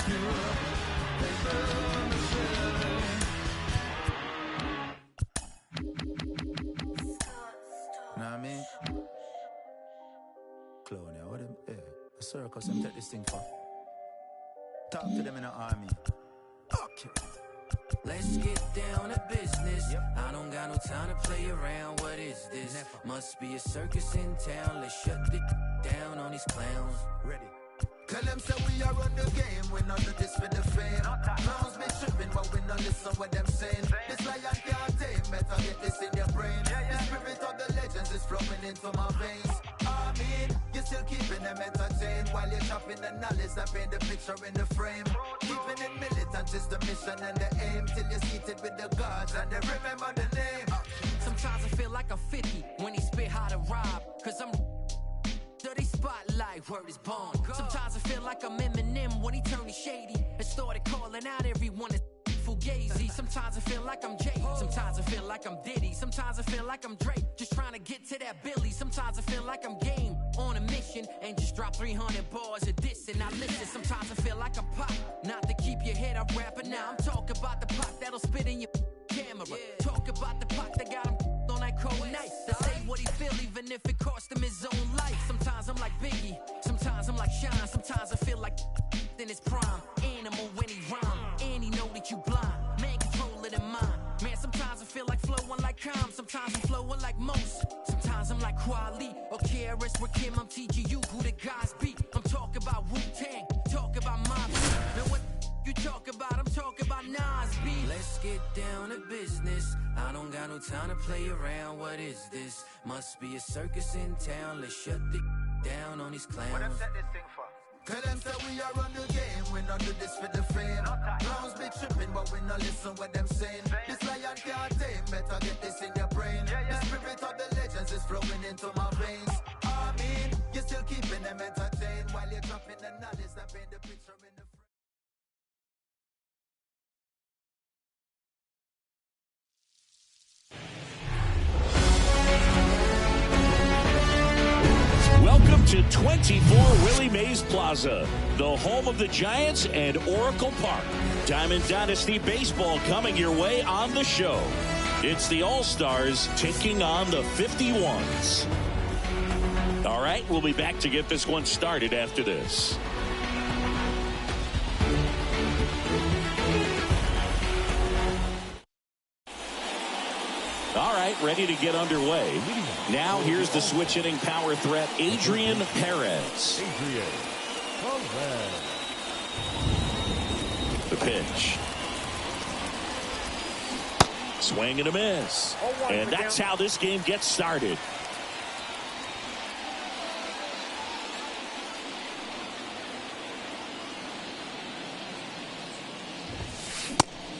Know what I mean? Clown, yeah, what them, yeah. A circus, them take this thing for. Talk to them in the army. Okay. Let's get down to business. I don't got no time to play around. What is this? Never. Must be a circus in town. Let's shut the down on these clowns. Ready. Tell them say we are on the game. We not do this for the fame. Clowns be tripping, but we not listen what them saying. This lion can't tame. Better get this in your brain. The spirit of the legends is flowing into my veins. I mean, you're still keeping them entertained while you're chopping the knowledge that paint the picture in the frame. Keeping it militant is the mission and the aim till you're seated with the gods and they remember the name. Sometimes I feel like I'm 50 when he spit how to rob. Cause I'm dirty spotlight, word is born. Sometimes I feel like I'm Eminem when he turned me shady and started calling out everyone as Fugazi. Sometimes I feel like I'm Jay. Sometimes I feel like I'm Diddy. Sometimes I feel like I'm Drake, just trying to get to that Billy. Sometimes I feel like I'm Game on a mission and just drop 300 bars of this and I listen. Sometimes I feel like I'm Pop, not to keep your head up rapping. Now I'm talking about the Pop that'll spit in your camera. Talk about the Pop that got him on that cold night to say what he feel even if it cost him his own life. Sometimes I'm like Biggie, sometimes I'm like Sean, sometimes I feel like in his prime. Animal when he rhyme, and he know that you blind. Man, control it in mind. Man, sometimes I feel like flowing like Calm, sometimes I'm flowing like Most. Sometimes I'm like Kweli or KRS Rakim. I'm teaching you who the guys be. I'm talking about Wu-Tang, talk about Mob. Now what you talk about? I'm talking about Nas B. Let's get down to business. I don't got no time to play around. What is this? Must be a circus in town. Let's shut the down on these clowns. What them set this thing for? Tell them say we are on the game. We not do this for the fame. Clowns be tripping, but we not listen what them saying. This lion can't tame. Better get this in your brain. The spirit of the legends is flowing into my veins. I mean, you're still keeping them entertained while you're dropping the knowledge that paint the picture in the frame. Welcome to 24 Willie Mays Plaza, the home of the Giants and Oracle Park. Diamond Dynasty Baseball coming your way on the show. It's the All-Stars taking on the 51s. All right, we'll be back to get this one started after this. All right, ready to get underway. Now here's the switch hitting power threat, Adrian Perez. The pitch. Swing and a miss. And that's how this game gets started.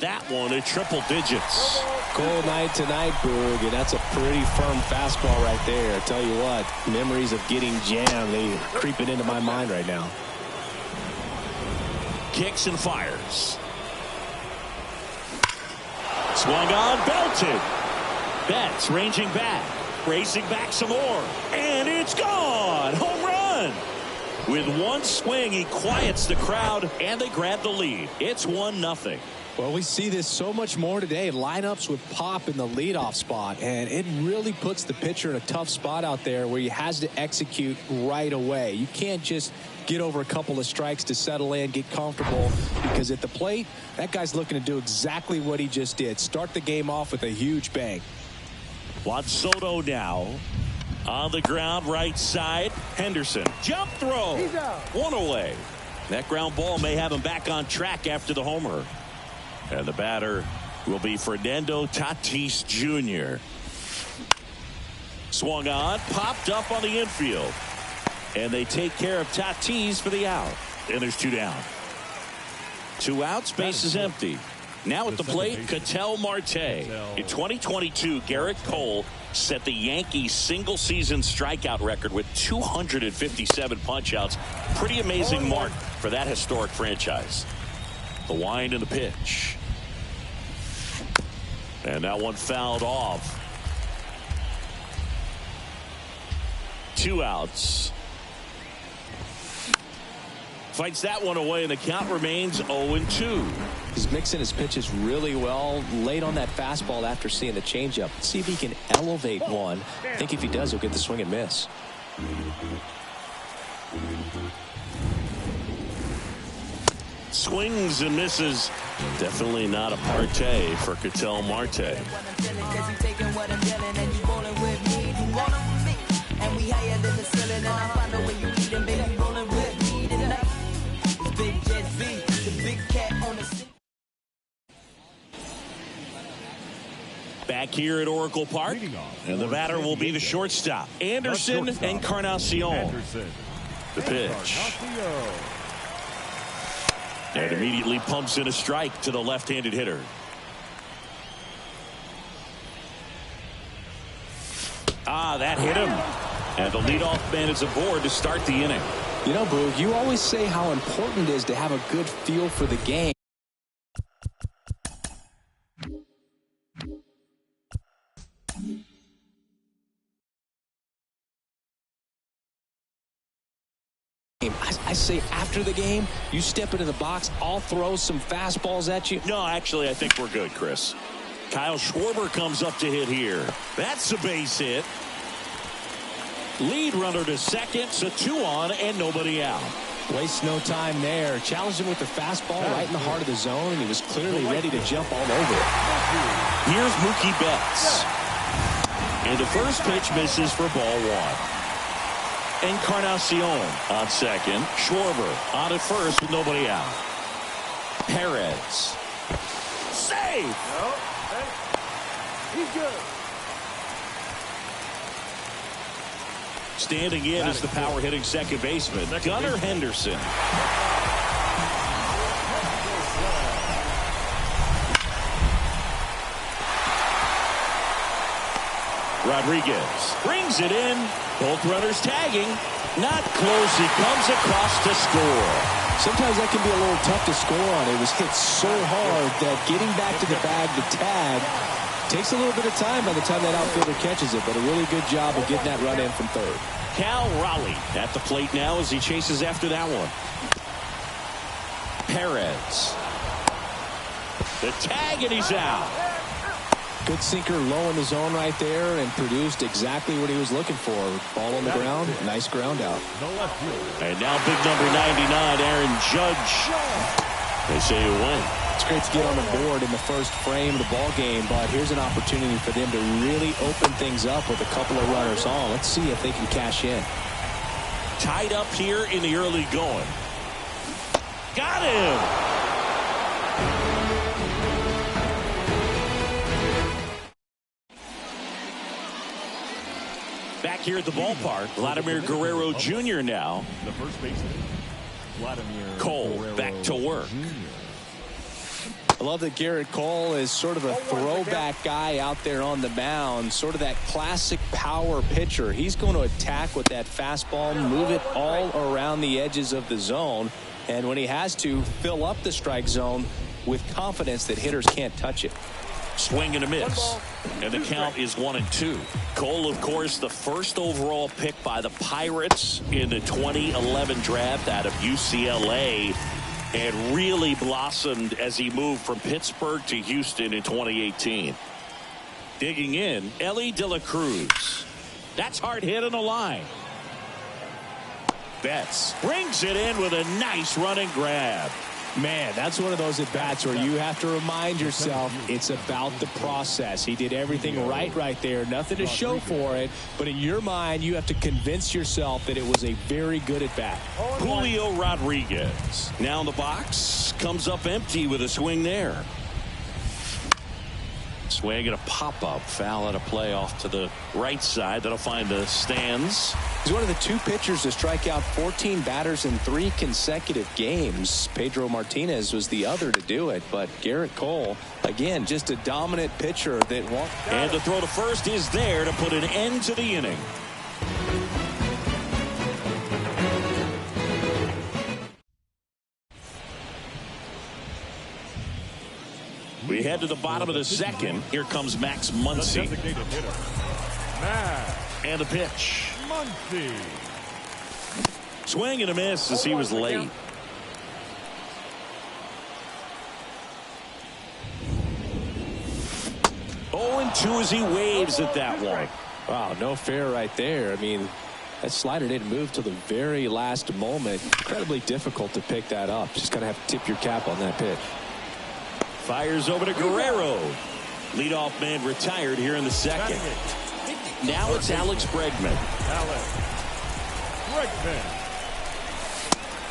That one at triple digits. Cold night tonight, Boog, and that's a pretty firm fastball right there. I tell you what, memories of getting jammed, they creeping into my mind right now. Kicks and fires. Swung on, belted. Betts ranging back, racing back some more, and it's gone. Home run. With one swing, he quiets the crowd, and they grab the lead. It's 1-0. Well, we see this so much more today. Lineups with Pop in the leadoff spot, and it really puts the pitcher in a tough spot out there where he has to execute right away. You can't just get over a couple of strikes to settle in, get comfortable, because at the plate, that guy's looking to do exactly what he just did. Start the game off with a huge bang. Juan Soto now on the ground, right side. Henderson, jump throw. One away. That ground ball may have him back on track after the homer. And the batter will be Fernando Tatis Jr. Swung on, popped up on the infield. And they take care of Tatis for the out. And there's 2 down. 2 outs, base is empty. Now at the plate, Ketel Marte. In 2022, Garrett Cole set the Yankees single-season strikeout record with 257 punch-outs. Pretty amazing mark for that historic franchise. The wind and the pitch. And that one fouled off. 2 outs. Fights that one away, and the count remains 0-2. He's mixing his pitches really well. Late on that fastball after seeing the changeup. See if he can elevate one. I think if he does, he'll get the swing and miss. Swings and misses. Definitely not a partay for Ketel Marte. Back here at Oracle Park, and the batter will be the shortstop, Anderson Encarnacion. The pitch. And immediately pumps in a strike to the left-handed hitter. That hit him. And the leadoff man is aboard to start the inning. You know, Boog, you always say how important it is to have a good feel for the game. I say after the game, you step into the box, I'll throw some fastballs at you. No, actually, I think we're good, Chris. Kyle Schwarber comes up to hit here. That's a base hit. Lead runner to second, so 2 on and nobody out. Waste no time there. Challenged him with the fastball right in the heart of the zone, and he was clearly ready to jump all over it. Here's Mookie Betts. And the first pitch misses for ball 1. Encarnacion on second. Schwarber on at first with nobody out. Perez. Save! No. He's good. Standing in is the power hitting second baseman, Gunnar Henderson. Rodriguez brings it in. Both runners tagging. Not close. He comes across to score. Sometimes that can be a little tough to score on. It was hit so hard that getting back to the bag to tag takes a little bit of time by the time that outfielder catches it, but a really good job of getting that run in from third. Cal Raleigh at the plate now as he chases after that one. Perez. The tag, and he's out. Good sinker low in the zone right there and produced exactly what he was looking for. Ball on the ground, nice ground out. And now big number 99, Aaron Judge. They say you win. It's great to get on the board in the first frame of the ball game, but here's an opportunity for them to really open things up with a couple of runners on. Let's see if they can cash in. Tied up here in the early going. Got him! Back here at the ballpark, Vladimir Guerrero Jr. now. The first baseman, Vladimir Cole Guerrero back to work. Jr. I love that Garrett Cole is sort of a throwback guy out there on the mound, sort of that classic power pitcher. He's going to attack with that fastball, move it all around the edges of the zone, and when he has to, fill up the strike zone with confidence that hitters can't touch it. Swing and a miss. And the count is 1-2. Cole, of course, the first overall pick by the Pirates in the 2011 draft out of UCLA, and really blossomed as he moved from Pittsburgh to Houston in 2018. Digging in, Elly De La Cruz. That's hard hit on the line. Betts brings it in with a nice running grab. Man, that's one of those at-bats where you have to remind yourself it's about the process. He did everything right there. Nothing to show for it. But in your mind, you have to convince yourself that it was a very good at-bat. Julio Rodriguez now in the box. Comes up empty with a swing there. Swing and a pop-up. Foul at a play off to the right side. That'll find the stands. He's one of the 2 pitchers to strike out 14 batters in 3 consecutive games. Pedro Martinez was the other to do it, but Garrett Cole, again, just a dominant pitcher that won't. And the throw to first is there to put an end to the inning. We head to the bottom of the second. Here comes Max Muncy. And the pitch. Muncy. Swing and a miss as he was late. 0-2 as he waves at that one. Wow, no fair right there. I mean, that slider didn't move till the very last moment. Incredibly difficult to pick that up. Just going to have to tip your cap on that pitch. Fires over to Guerrero. Leadoff man retired here in the second. Now it's Alex Bregman.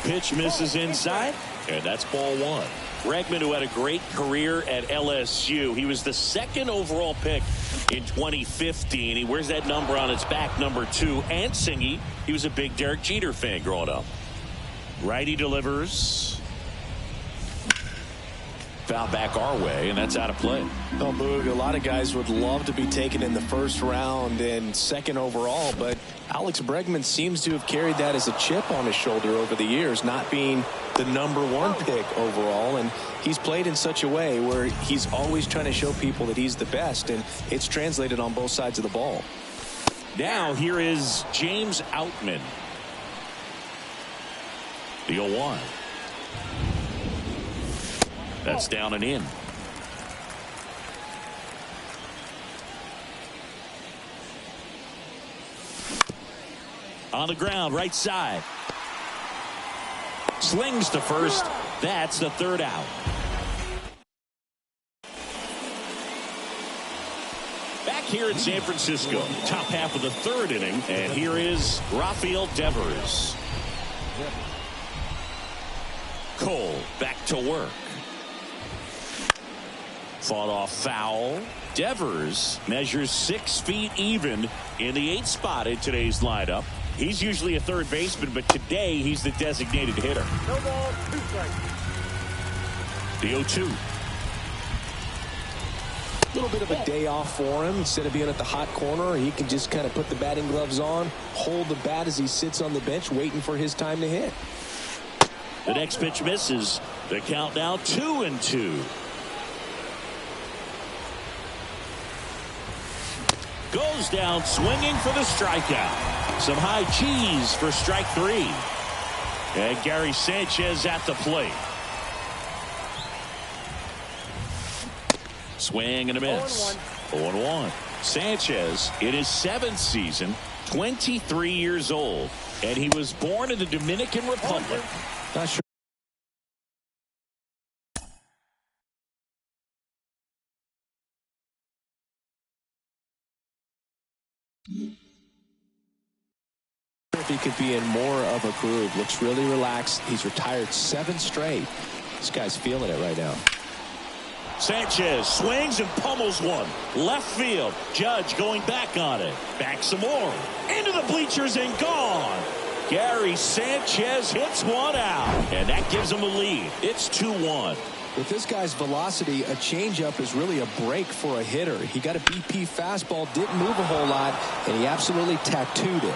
Pitch misses inside, and that's ball one. Bregman, who had a great career at LSU. He was the second overall pick in 2015. He wears that number on his back, number 2. And Singy, he was a big Derek Jeter fan growing up. Righty delivers. Foul back our way, and that's out of play. Well, Boog, a lot of guys would love to be taken in the first round and second overall, but Alex Bregman seems to have carried that as a chip on his shoulder over the years, not being the number 1 pick overall, and he's played in such a way where he's always trying to show people that he's the best, and it's translated on both sides of the ball. Now here is James Outman. The 0-1. That's down and in. On the ground, right side. Slings to first. That's the third out. Back here in San Francisco, top half of the third inning, and here is Rafael Devers. Cole back to work. Fought off foul. Devers measures 6 feet even in the 8th spot in today's lineup. He's usually a third baseman, but today he's the designated hitter. No ball, 2 strikes. The 0-2. A little bit of a day off for him. Instead of being at the hot corner, he can just kind of put the batting gloves on, hold the bat as he sits on the bench waiting for his time to hit. The next pitch misses. The count now 2-2. Goes down swinging for the strikeout. Some high cheese for strike 3. And Gary Sanchez at the plate. Swing and a miss. 0-1. Sanchez in his 7th season, 23 years old. And he was born in the Dominican Republic. Not sure if he could be in more of a groove. Looks really relaxed. He's retired 7 straight. This guy's feeling it right now. Sanchez swings and pummels one. Left field. Judge going back on it. Back some more. Into the bleachers and gone. Gary Sanchez hits one out. And that gives him a lead. It's 2-1. With this guy's velocity, a changeup is really a break for a hitter. He got a BP fastball, didn't move a whole lot, and he absolutely tattooed it.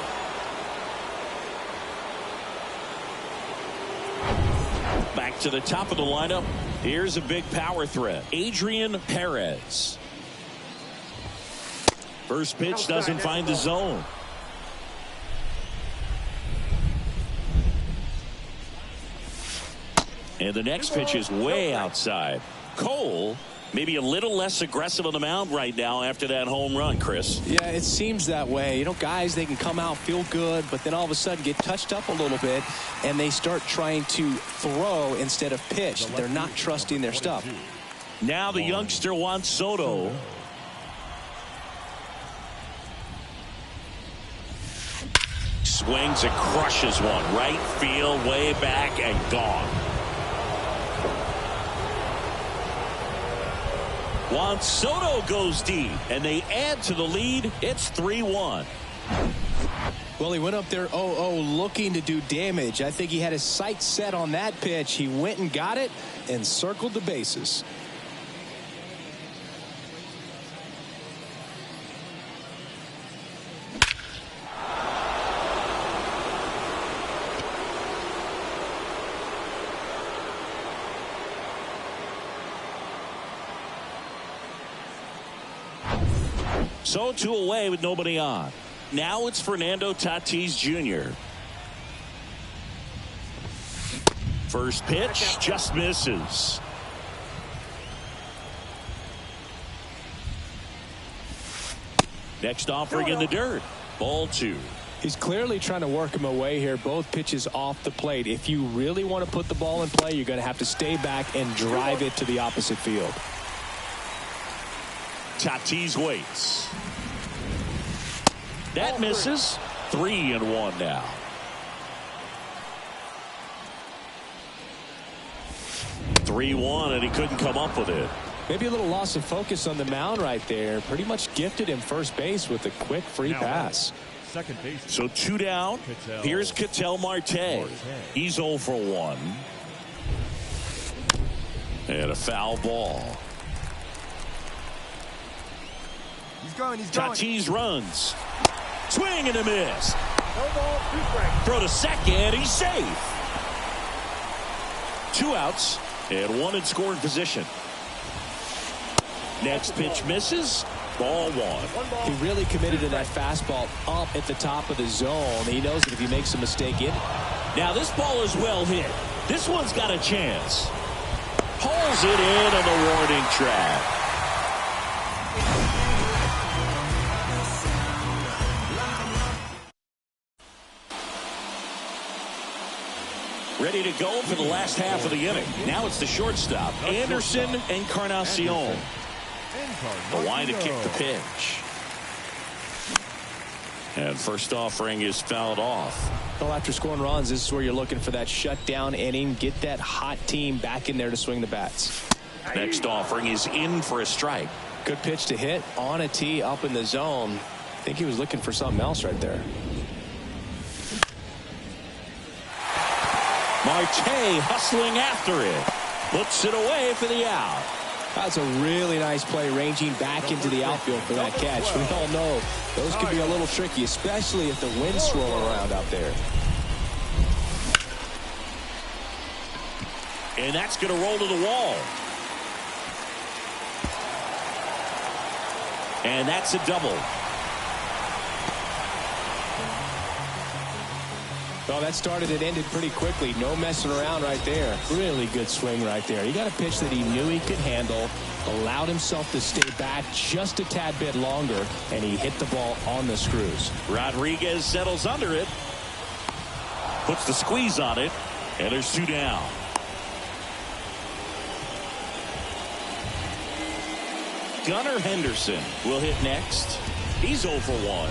Back to the top of the lineup. Here's a big power threat. Adrian Perez. First pitch doesn't find the zone. And the next pitch is way outside. Cole maybe a little less aggressive on the mound right now after that home run, Chris. Yeah, it seems that way. You know, guys, they can come out, feel good, but then all of a sudden get touched up a little bit, and they start trying to throw instead of pitch. They're not trusting their stuff. Now the youngster Juan Soto. Swings and crushes one. Right field, way back, and gone. Juan Soto goes deep, and they add to the lead. It's 3-1. Well, he went up there 0-0 looking to do damage. I think he had his sights set on that pitch. He went and got it and circled the bases. So 2 away with nobody on. Now it's Fernando Tatis Jr. First pitch just misses. Next offering in the dirt. Ball 2. He's clearly trying to work him away here. Both pitches off the plate. If you really want to put the ball in play, you're going to have to stay back and drive it to the opposite field. Tatis waits. That misses. 3-1 now. (3-1), and he couldn't come up with it. Maybe a little loss of focus on the mound right there. Pretty much gifted him first base with a quick free pass. Second base. So 2 down. Here's Ketel Marte. He's 0 for 1. And a foul ball. He's going. Tatis runs. Swing and a miss. Throw to second. He's safe. 2 outs and 1 in scoring position. Next pitch misses. Ball 1. He really committed to that fastball up at the top of the zone. He knows that if he makes a mistake in. Now this ball is well hit. This one's got a chance. Pulls it in on the warning track. Ready to go for the last half of the inning. Now it's the shortstop, Anderson Encarnacion. The line to kick the pitch. And first offering is fouled off. Well, after scoring runs, this is where you're looking for that shutdown inning. Get that hot team back in there to swing the bats. Next offering is in for a strike. Good pitch to hit on a tee up in the zone. I think he was looking for something else right there. Marte hustling after it. Puts it away for the out. That's a really nice play, ranging back into the outfield for that catch. We all know those can be a little tricky, especially if the wind's swirling around out there. And that's going to roll to the wall. And that's a double. Well, that started and ended pretty quickly. No messing around right there. Really good swing right there. He got a pitch that he knew he could handle, allowed himself to stay back just a tad bit longer, and he hit the ball on the screws. Rodriguez settles under it. Puts the squeeze on it. And there's 2 down. Gunnar Henderson will hit next. He's 0 for 1.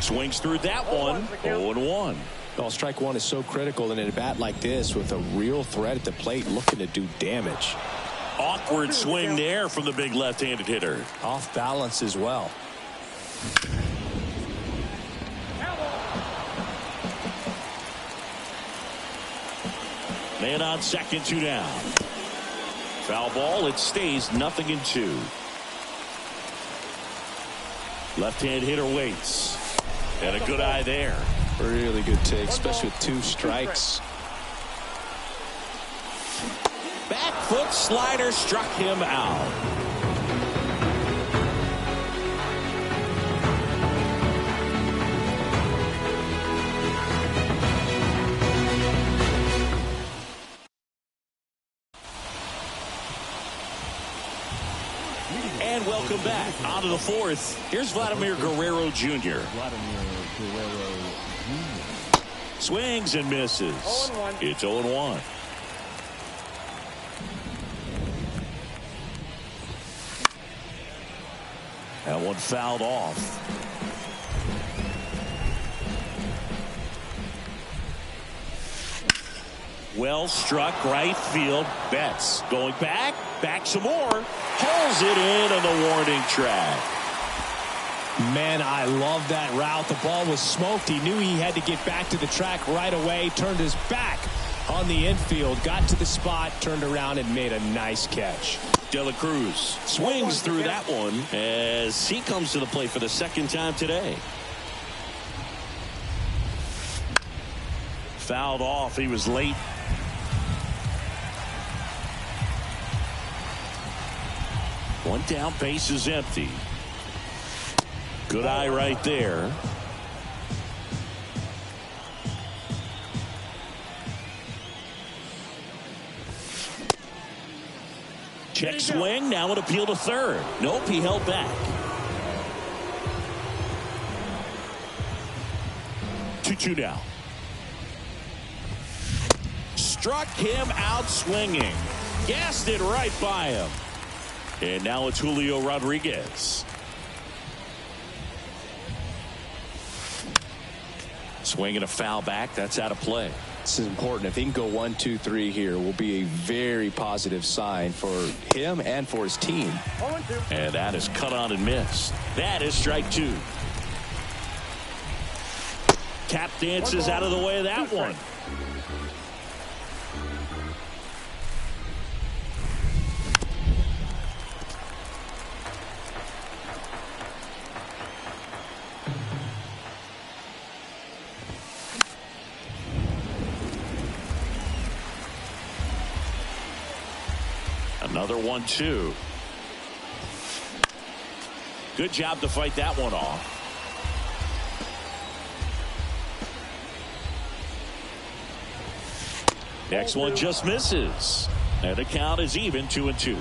Swings through that one. 0-1. Well, strike one is so critical in a bat like this with a real threat at the plate looking to do damage. Awkward swing there from the big left-handed hitter. Off balance as well. Man on second, 2 down. Foul ball. It stays 0-2. Left-hand hitter waits. And a good eye there. Really good take, especially with 2 strikes. Back foot slider struck him out. And welcome back. On to the 4th. Here's Vladimir Guerrero Jr. Swings and misses. It's 0-1. That one fouled off. Well struck right field. Betts going back some more. Pulls it in on the warning track. Man, I love that route. The ball was smoked. He knew he had to get back to the track right away. Turned his back on the infield. Got to the spot. Turned around and made a nice catch. De La Cruz swings through that one as he comes to the plate for the 2nd time today. Fouled off. He was late. One down, base is empty. Good eye right there. Check swing. Now an appeal to third. Nope, he held back. 2-2 now. Struck him out swinging. Gassed it right by him. And now it's Julio Rodriguez. Swinging a foul back. That's out of play. This is important. If he can go 1, 2, 3 here, will be a very positive sign for him and for his team. And that is cut on and missed. That is strike 2. Tap dances out of the way of that one. Another 1-2. Good job to fight that one off. Next one just misses. And the count is even 2-2.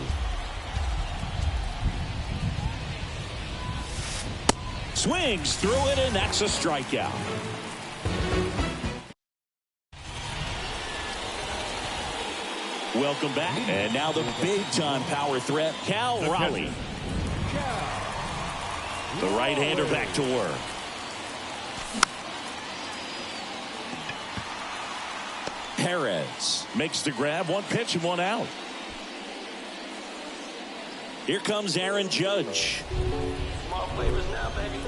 Swings through it, and that's a strikeout. Welcome back. And now the big-time power threat, Cal Raleigh. The right-hander back to work. Perez makes the grab. 1 pitch and 1 out. Here comes Aaron Judge. Small flavors now, baby.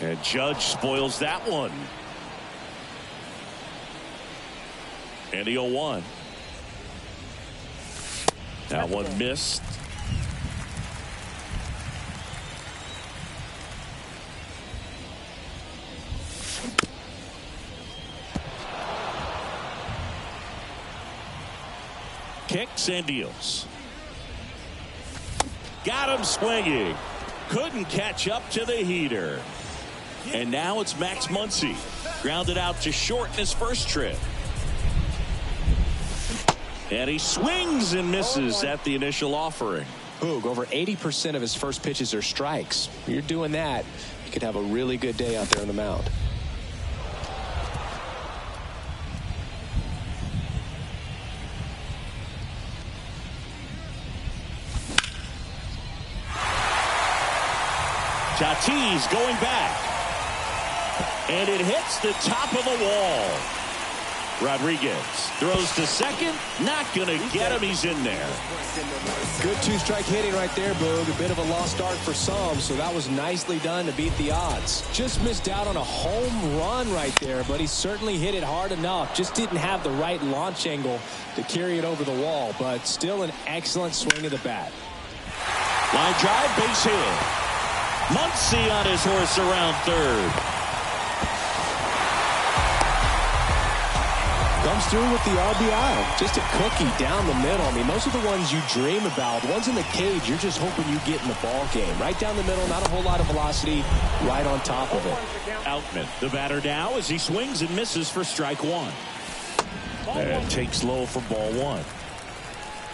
And Judge spoils that one. And the 0-1. That one missed. Kicks and deals. Got him swinging. Couldn't catch up to the heater. And now it's Max Muncy. Grounded out to short in his first trip. And he swings and misses at the initial offering. Boog, over 80% of his first pitches are strikes. When you're doing that, you could have a really good day out there on the mound. Tatis going back. And it hits the top of the wall. Rodriguez throws to second. Not going to get him. He's in there. Good 2-strike hitting right there, Boog. A bit of a lost start for some, so that was nicely done to beat the odds. Just missed out on a home run right there, but he certainly hit it hard enough. Just didn't have the right launch angle to carry it over the wall, but still an excellent swing of the bat. Line drive, base hit. Muncy on his horse around third. Comes through with the RBI. Just a cookie down the middle. I mean, those are the ones you dream about. The ones in the cage, you're just hoping you get in the ball game. Right down the middle, not a whole lot of velocity, right on top of it. Outman, the batter now as he swings and misses for strike 1. And takes low for ball 1.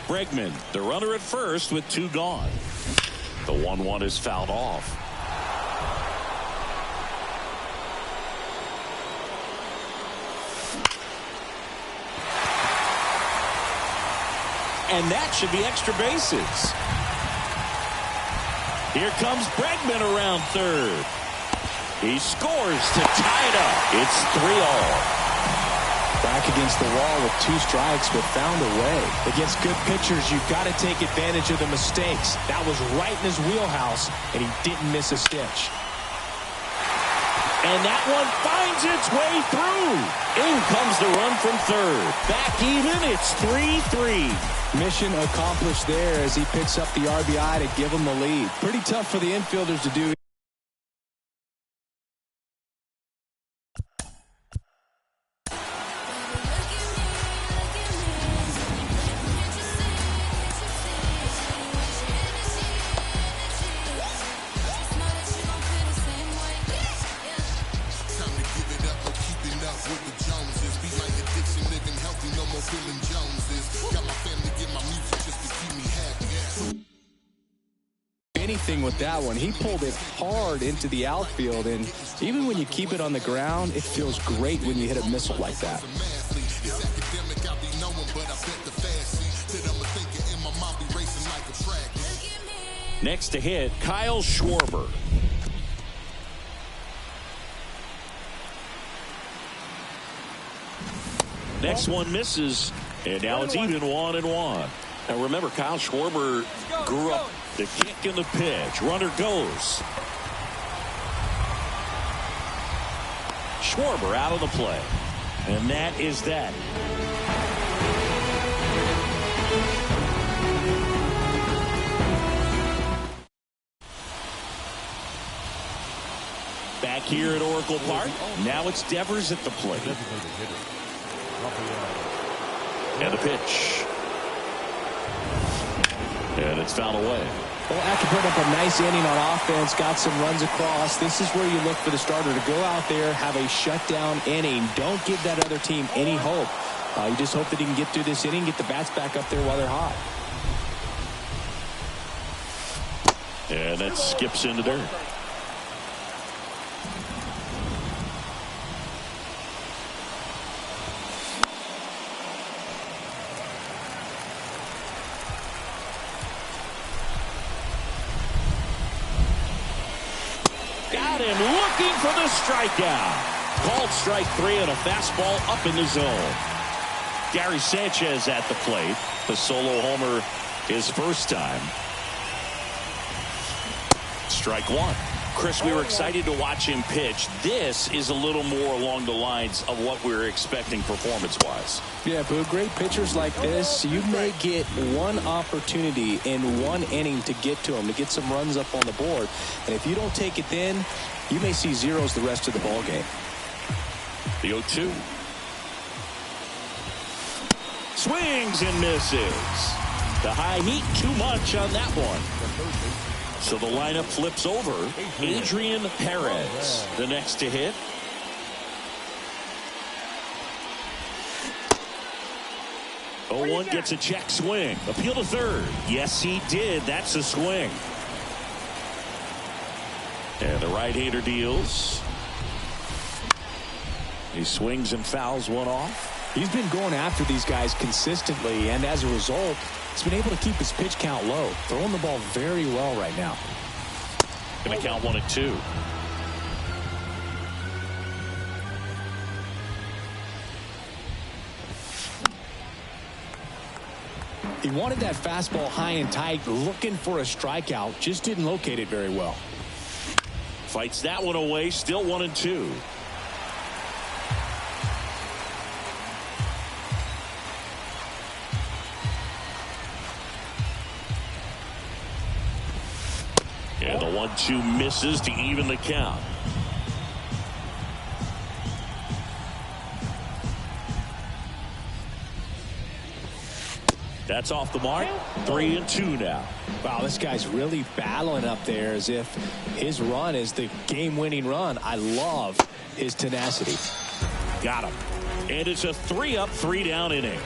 Bregman, the runner at first with 2 gone. The 1-1 is fouled off. And that should be extra bases. Here comes Bregman around third. He scores to tie it up. It's 3-all. Back against the wall with 2 strikes, but found a way. Against good pitchers, you've got to take advantage of the mistakes. That was right in his wheelhouse, and he didn't miss a stitch. And that one finds its way through. In comes the run from third. Back even, it's 3-3. Mission accomplished there as he picks up the RBI to give him the lead. Pretty tough for the infielders to do. thing with that one. He pulled it hard into the outfield, and even when you keep it on the ground, it feels great when you hit a missile like that. Next to hit, Kyle Schwarber. Next one misses, and now it's even 1-1. Now remember, Kyle Schwarber grew up the kick and the pitch. Runner goes. Schwarber out of the play. And that is that. Back here at Oracle Park. Now it's Devers at the plate. And the pitch. And it's fouled away. Well, after putting up a nice inning on offense, got some runs across, this is where you look for the starter to go out there, have a shutdown inning. Don't give that other team any hope. You just hope that he can get through this inning, get the bats back up there while they're hot. And that skips into dirt. Looking for the strikeout. Called strike 3 and a fastball up in the zone. Gary Sanchez at the plate. The solo homer his first time. Strike 1. Chris, we were excited to watch him pitch. This is a little more along the lines of what we were expecting performance-wise. Yeah, Boo, great pitchers like this, you may get one opportunity in one inning to get to them, to get some runs up on the board. And if you don't take it then, you may see zeros the rest of the ball game. The 0-2. Swings and misses. The high heat too much on that one. So the lineup flips over. Adrian Perez, the next to hit. Oh, 0-1 gets a check swing. Appeal to third. Yes, he did. That's a swing. And the right-hander deals. He swings and fouls one off. He's been going after these guys consistently, and as a result, he's been able to keep his pitch count low. Throwing the ball very well right now. Going to count 1-2. He wanted that fastball high and tight, looking for a strikeout. Just didn't locate it very well. Fights that one away. Still 1-2. And the 1-2 misses to even the count. That's off the mark. 3-2 now. Wow, this guy's really battling up there as if his run is the game-winning run. I love his tenacity. Got him. And it's a 3-up, 3-down inning.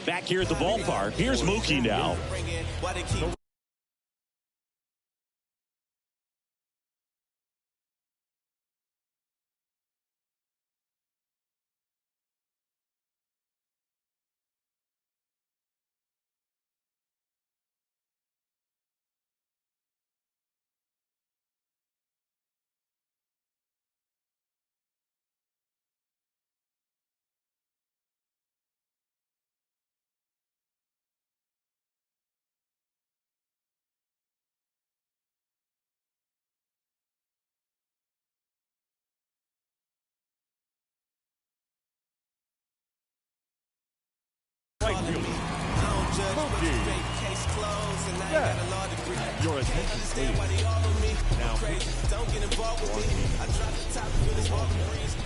Back here at the ballpark, here's Mookie now. Your attention, please. Now,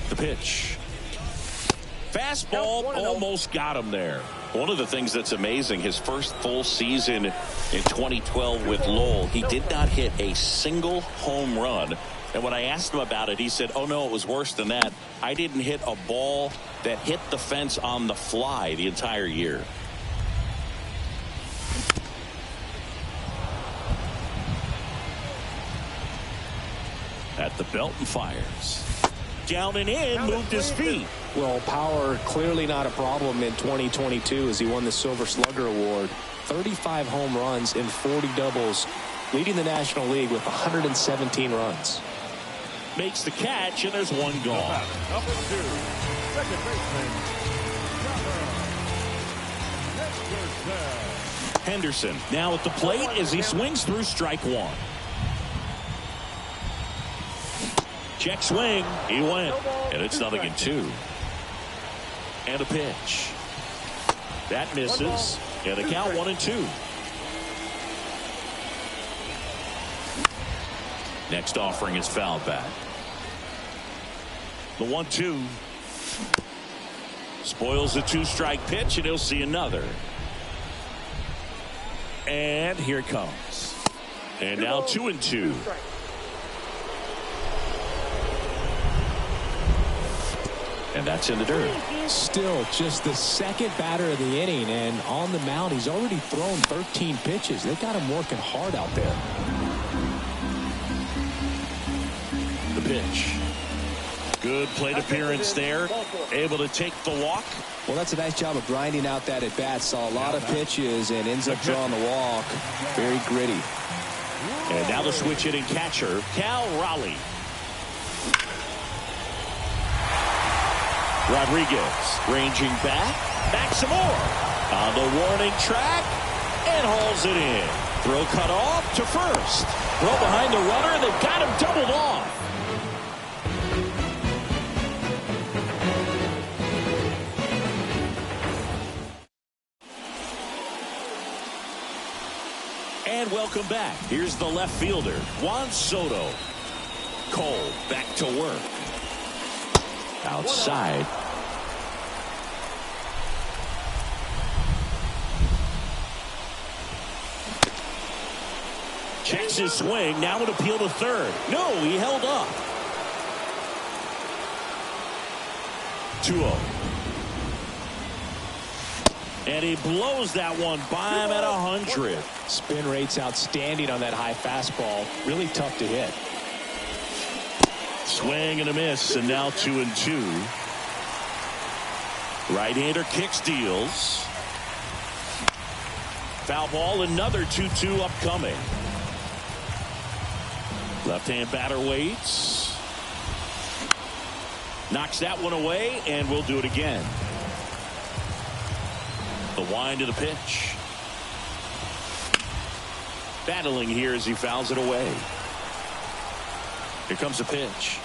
the pitch. Fastball almost got him there. One of the things that's amazing, his first full season in 2012 with Lowell, he did not hit a single home run And when I asked him about it, he said, oh, no, it was worse than that. I didn't hit a ball that hit the fence on the fly the entire year. At the belt and fires. Down and in, moved his feet. Well, power clearly not a problem in 2022 as he won the Silver Slugger Award. 35 home runs and 40 doubles, leading the National League with 117 runs. Makes the catch, and there's one gone. Number 2, second baseman, Henderson now at the plate as he swings through strike one. Check swing. He went. And it's 0-2. And a pitch. That misses. And the count 1-2. Next offering is fouled back. The 1-2. Spoils the 2-strike pitch, and he'll see another. And here it comes. And now 2-2. And that's in the dirt. Still just the second batter of the inning, and on the mound he's already thrown 13 pitches. They got him working hard out there. The pitch. Good plate appearance there. Able to take the walk. Well, that's a nice job of grinding out that at bat. Saw a lot of pitches and ends up drawing the walk. Very gritty. And now the switch hitting catcher, Cal Raleigh. Rodriguez ranging back some more. On the warning track, and hauls it in. Throw cut off to first. Throw behind the runner, and they've got him doubled off. And welcome back. Here's the left fielder, Juan Soto. Cole back to work. Outside. Checks his swing. Now an appeal to third. No, he held up. 2-0. And he blows that one by him at 100. Spin rate's outstanding on that high fastball. Really tough to hit. Swing and a miss, and now 2-2. Right-hander kicks, deals. Foul ball, another 2-2 upcoming. Left-hand batter waits. Knocks that one away, and we'll do it again. The wind of the pitch. Battling here as he fouls it away. Here comes the pitch.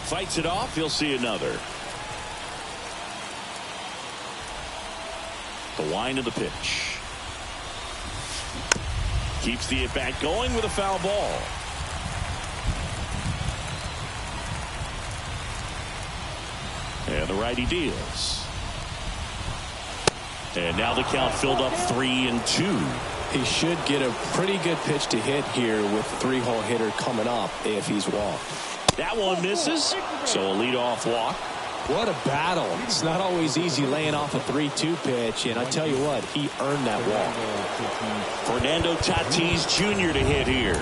Fights it off. He'll see another. The wind of the pitch. Keeps the at-bat going with a foul ball. And the righty deals. And now the count filled up 3-2. He should get a pretty good pitch to hit here with three-hole hitter coming up if he's walked. That one misses, so a leadoff walk. What a battle. It's not always easy laying off a 3-2 pitch, and I tell you what, he earned that walk. Fernando Tatis Jr. to hit here.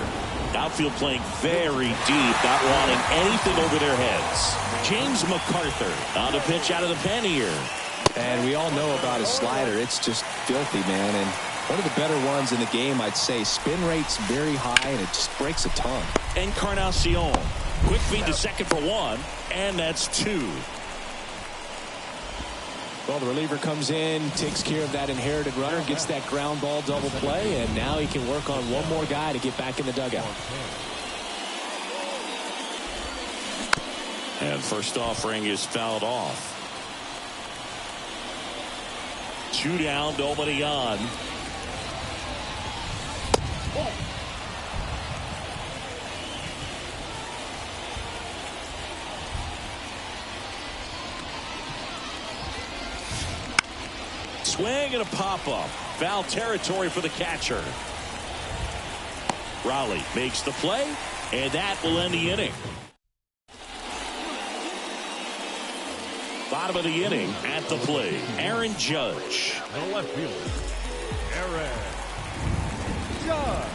Outfield playing very deep, not wanting anything over their heads. James MacArthur on the pitch out of the pen here. And we all know about his slider. It's just filthy, man, and one of the better ones in the game, I'd say. Spin rate's very high, and it just breaks a ton. Encarnacion. Quick feed to second for one, and that's 2. Well, the reliever comes in, takes care of that inherited runner, gets that ground ball double play, and now he can work on one more guy to get back in the dugout. And first offering is fouled off. 2 down, nobody on. Swing and a pop-up. Foul territory for the catcher. Raleigh makes the play, and that will end the inning. Bottom of the inning at the plate, Aaron Judge. The left fielder, Aaron Judge.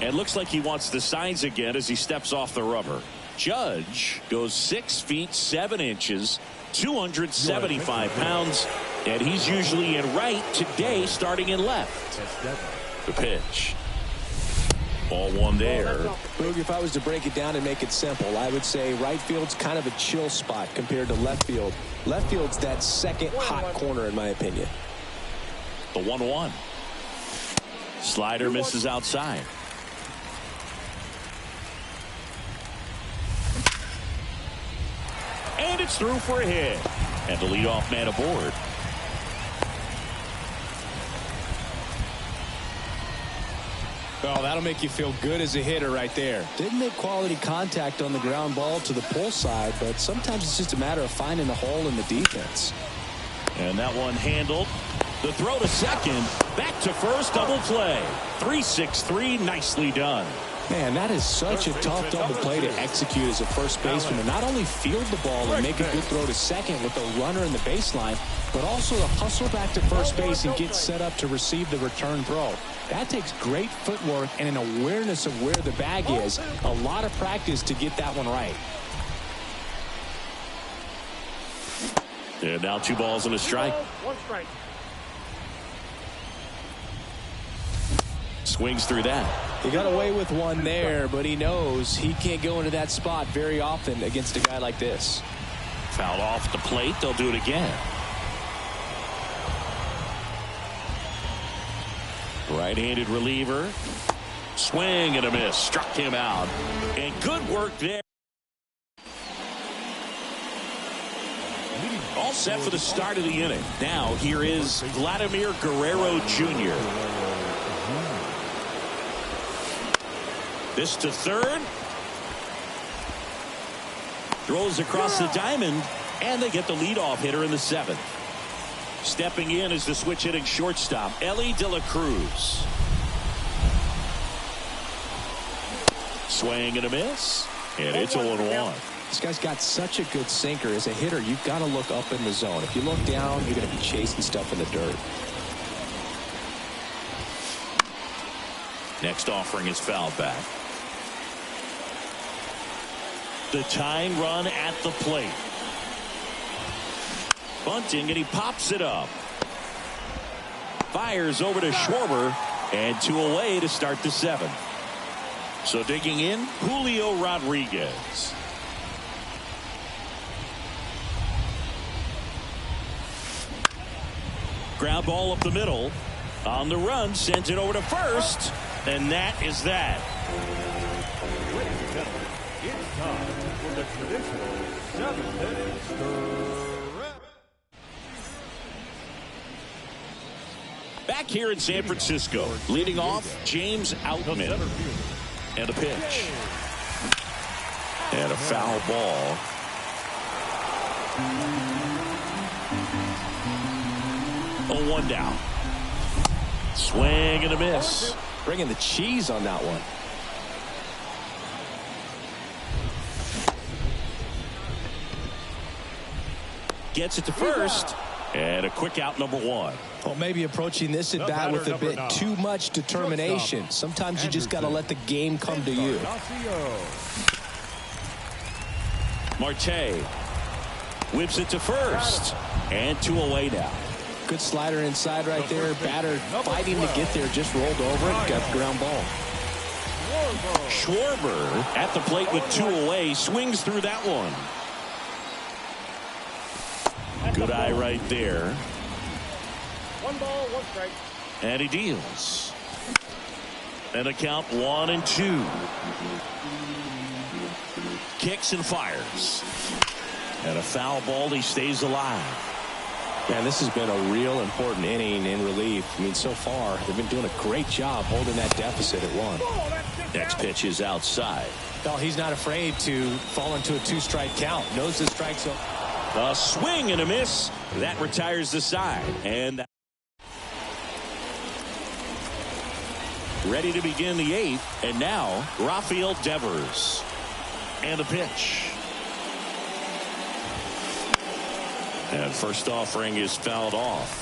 And looks like he wants the signs again as he steps off the rubber. Judge goes 6 feet 7 inches, 275 pounds, and he's usually in right, today starting in left. The pitch. Ball one there. Boog, if I was to break it down and make it simple, I would say right field's kind of a chill spot compared to left field. Left field's that second hot corner, in my opinion. The 1-1. Slider misses outside. And it's through for a hit. And the leadoff man aboard. Oh, that'll make you feel good as a hitter right there. Didn't make quality contact on the ground ball to the pull side, but sometimes it's just a matter of finding the hole in the defense. And that one handled. The throw to second. Back to first. Double play. 3-6-3. Nicely done. Man, that is such a tough double play to execute as a first baseman. To not only field the ball and make a good throw to second with a runner in the baseline, but also to hustle back to first base and get set up to receive the return throw. That takes great footwork and an awareness of where the bag is. A lot of practice to get that one right. And now 2 balls and a strike. 1 strike. Swings through that. He got away with one there, but he knows he can't go into that spot very often against a guy like this. Foul off the plate. They'll do it again. Right-handed reliever. Swing and a miss. Struck him out. And good work there. All set for the start of the inning. Now here is Vladimir Guerrero Jr. This to third. Throws across the diamond, and they get the leadoff hitter in the 7th. Stepping in is the switch hitting shortstop, Elly De La Cruz. Swing and a miss, and it's 0-1. This guy's got such a good sinker. As a hitter, you've got to look up in the zone. If you look down, you're going to be chasing stuff in the dirt. Next offering is fouled back. The tying run at the plate. Bunting, and he pops it up. Fires over to Schwarber, and 2 away to start the 7th. So digging in, Julio Rodriguez. Ground ball up the middle. On the run, sends it over to first, and that is that. Ladies and gentlemen, it's time for the traditional 7-inning stretch. Back here in San Francisco, leading off, James Outman. And a pitch. And a foul ball. Oh, 1 down. Swing and a miss. Bringing the cheese on that one. Gets it to first. And a quick out, number 1. Well, maybe approaching this at bat with a bit too much determination. Sometimes you just got to let the game come to you. Marte whips it to first. And 2 away now. Good slider inside right there. Batter fighting to get there, just rolled over it, got the ground ball. Schwarber at the plate with 2 away, swings through that one. Good eye right there. 1 ball, 1 strike. And he deals. And a count 1-2. Kicks and fires. And a foul ball, he stays alive. Man, this has been a real important inning in relief. I mean, so far, they've been doing a great job holding that deficit at 1. Next pitch is outside. Well, he's not afraid to fall into a 2-strike count. Knows the strike zone. A swing and a miss. That retires the side. And ready to begin the 8th. And now, Rafael Devers. And a pitch. And first offering is fouled off.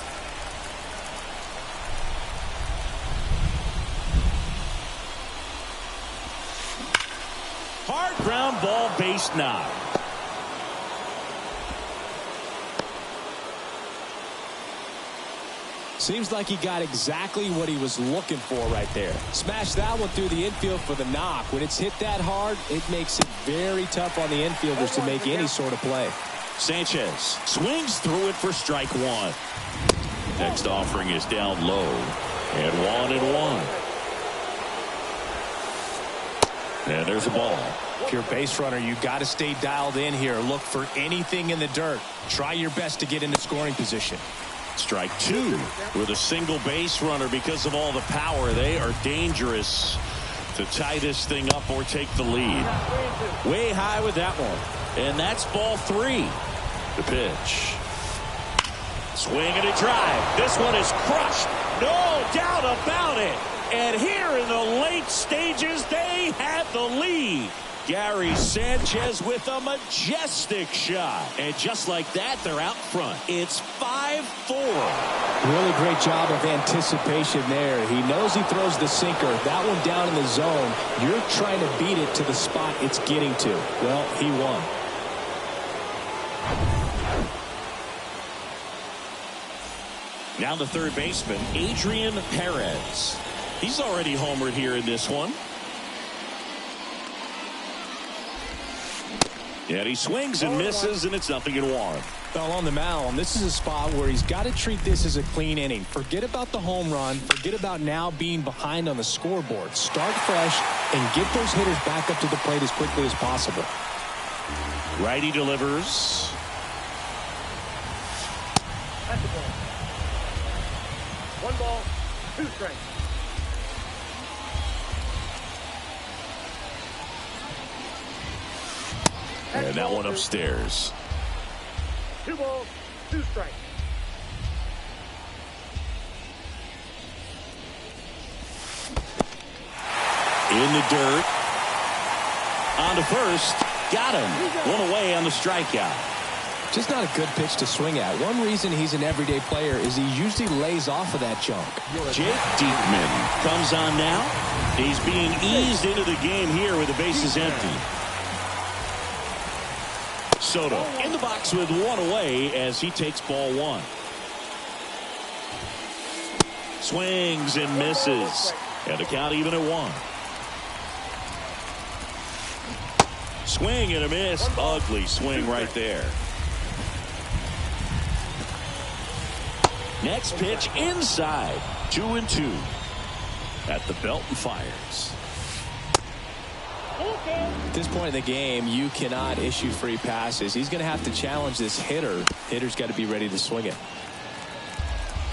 Hard ground ball, base knock. Seems like he got exactly what he was looking for right there. Smashed that one through the infield for the knock. When it's hit that hard, it makes it very tough on the infielders to make any sort of play. Sanchez swings through it for strike 1. Next offering is down low. And 1-1. And there's a ball. If you're a base runner, you got to stay dialed in here. Look for anything in the dirt. Try your best to get into scoring position. Strike 2 with a single base runner. Because of all the power, they are dangerous to tie this thing up or take the lead. Way high with that one. And that's ball 3. The pitch. Swing and a drive. This one is crushed. No doubt about it. And here in the late stages, they had the lead. Gary Sanchez with a majestic shot. And just like that, they're out front. It's 5-4. Really great job of anticipation there. He knows he throws the sinker. That one down in the zone. You're trying to beat it to the spot it's getting to. Well, he won. Now the third baseman, Adrian Perez. He's already homered here in this one. And he swings and misses, and it's 0-1. Well, on the mound, this is a spot where he's got to treat this as a clean inning. Forget about the home run. Forget about now being behind on the scoreboard. Start fresh and get those hitters back up to the plate as quickly as possible. Righty delivers. That's the ball. 1 ball, 2 strikes. And that one upstairs. 2 balls, 2 strikes. In the dirt. On to first. Got him. 1 away on the strikeout. Just not a good pitch to swing at. One reason he's an everyday player is he usually lays off of that junk. Jake Diekman comes on now. He's being eased into the game here with the bases empty. Soto in the box with 1 away as he takes ball 1. Swings and misses. And the count even at 1. Swing and a miss. Ugly swing right there. Next pitch inside. 2-2. At the belt and fires. At this point in the game, you cannot issue free passes. He's going to have to challenge this hitter. Hitter's got to be ready to swing it.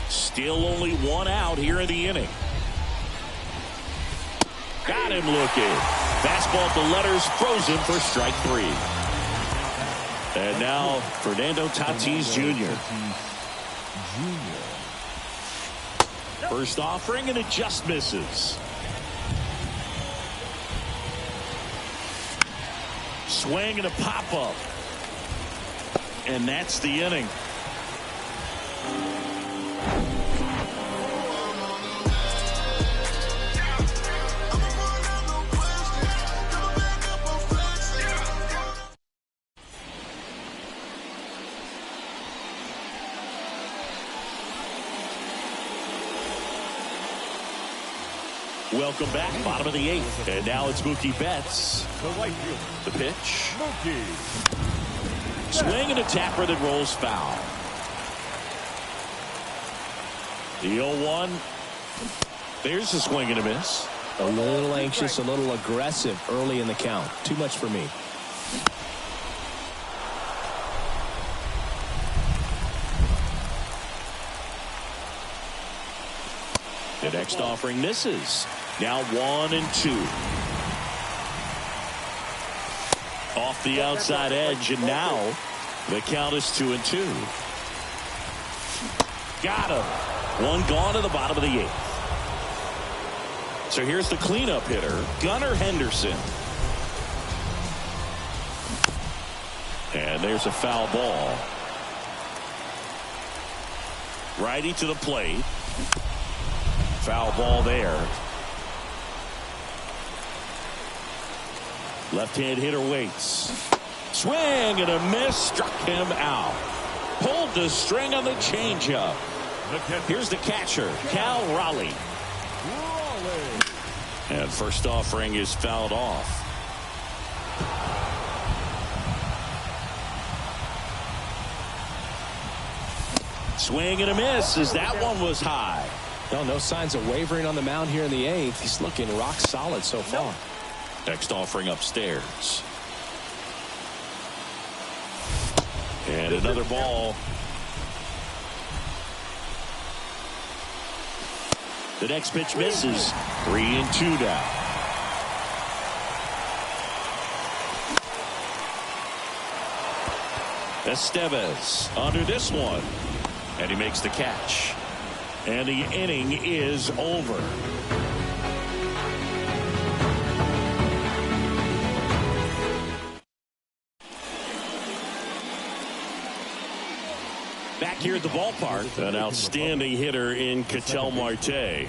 Still only 1 out here in the inning. Got him looking. Fastball at the letters, frozen for strike 3. And now Fernando Tatis Jr. First offering and it just misses. Swing and a pop-up. And that's the inning. Welcome back, bottom of the 8th. And now it's Mookie Betts. The right field. The pitch. Mookie. Swing and a tapper that rolls foul. The 0-1. There's a swing and a miss. A little anxious, a little aggressive early in the count. Too much for me. The next offering misses. Now 1-2. Off the outside edge, and now the count is 2-2. Got him. 1 gone to the bottom of the 8th. So here's the cleanup hitter, Gunnar Henderson. And there's a foul ball. Righty to the plate. Foul ball there. Left-hand hitter waits. Swing and a miss. Struck him out. Pulled the string on the changeup. Here's the catcher, Cal Raleigh. And first offering is fouled off. Swing and a miss as that one was high. No signs of wavering on the mound here in the 8th. He's looking rock solid so far. Next offering upstairs. And another ball. The next pitch misses. 3-2 down. Estevez under this one. And he makes the catch. And the inning is over. Back here at the ballpark, an outstanding hitter in Ketel Marte.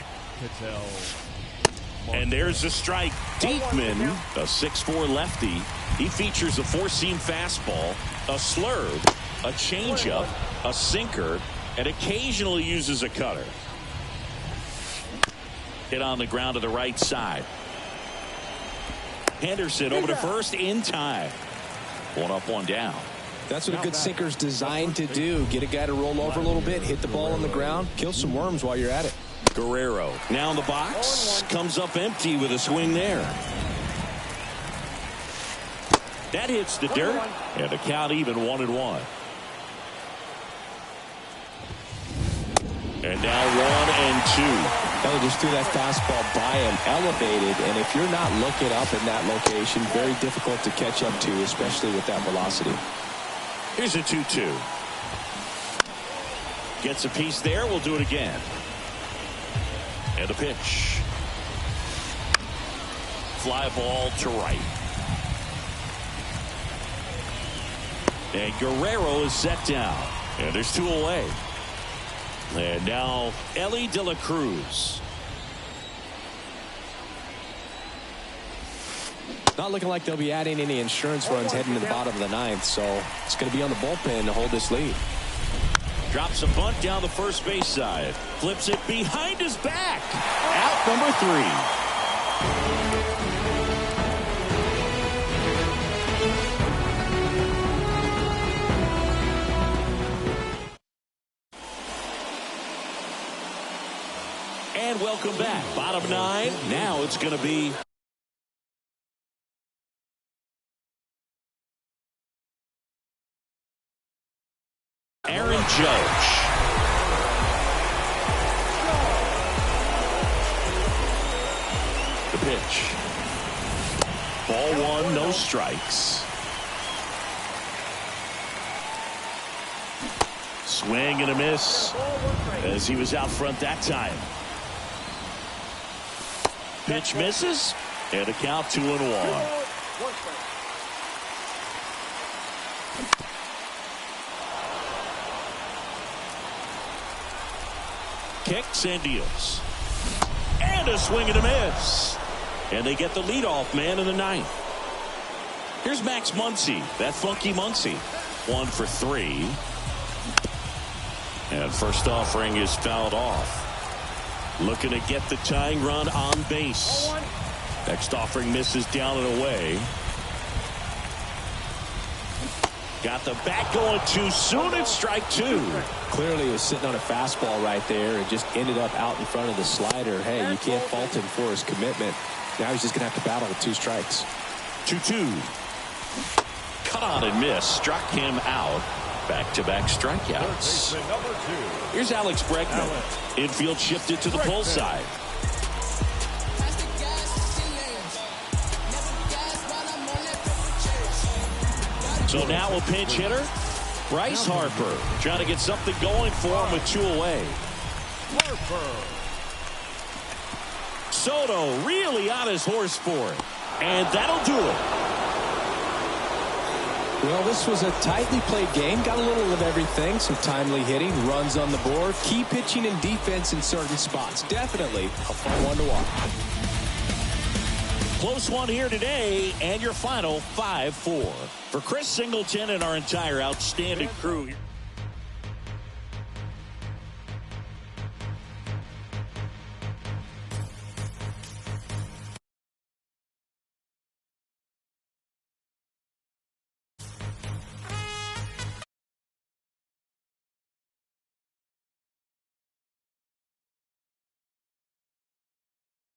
And there's a strike. Diekman, a 6'4" lefty. He features a four-seam fastball, a slurve, a changeup, a sinker, and occasionally uses a cutter. Hit on the ground to the right side. Henderson over to first in time. One up, one down. That's what a good sinker's designed to do. Get a guy to roll over a little bit, hit the ball on the ground, kill some worms while you're at it. Guerrero now in the box. Comes up empty with a swing there. That hits the dirt. And the count even 1-1. And now 1-2. Ellie just threw that fastball by him, elevated, and if you're not looking up in that location, very difficult to catch up to, especially with that velocity. Here's a 2-2. Gets a piece there. We'll do it again. And the pitch. Fly ball to right. And Guerrero is set down. And there's 2 away. And now Elly De La Cruz. Not looking like they'll be adding any insurance runs heading to the bottom of the 9th, so it's going to be on the bullpen to hold this lead. Drops a bunt down the first base side. Flips it behind his back. Out number 3. And welcome back. Bottom 9. Now it's going to be Aaron Judge. The pitch. Ball 1, no strikes. Swing and a miss as he was out front that time. Pitch misses, and a count 2-1. Kicks and deals. And a swing and a miss. And they get the leadoff man in the 9th. Here's Max Muncy, that funky Muncy. 1 for 3. And first offering is fouled off. Looking to get the tying run on base. Next offering misses down and away. Got the bat going too soon. It's strike 2. Clearly he was sitting on a fastball right there and just ended up out in front of the slider. Hey, you can't fault him for his commitment. Now he's just going to have to battle with 2 strikes. 2-2. Cut on and miss. Struck him out. Back-to-back strikeouts. Here's Alex Bregman. Infield shifted to the pull side. So now a pinch hitter. Bryce Harper trying to get something going for him with 2 away. Soto really on his horse for it. And that'll do it. Well, this was a tightly played game. Got a little of everything. Some timely hitting, runs on the board, key pitching and defense in certain spots. Definitely a fun one to watch. Close one here today, and your final 5-4. For Chris Singleton and our entire outstanding crew here.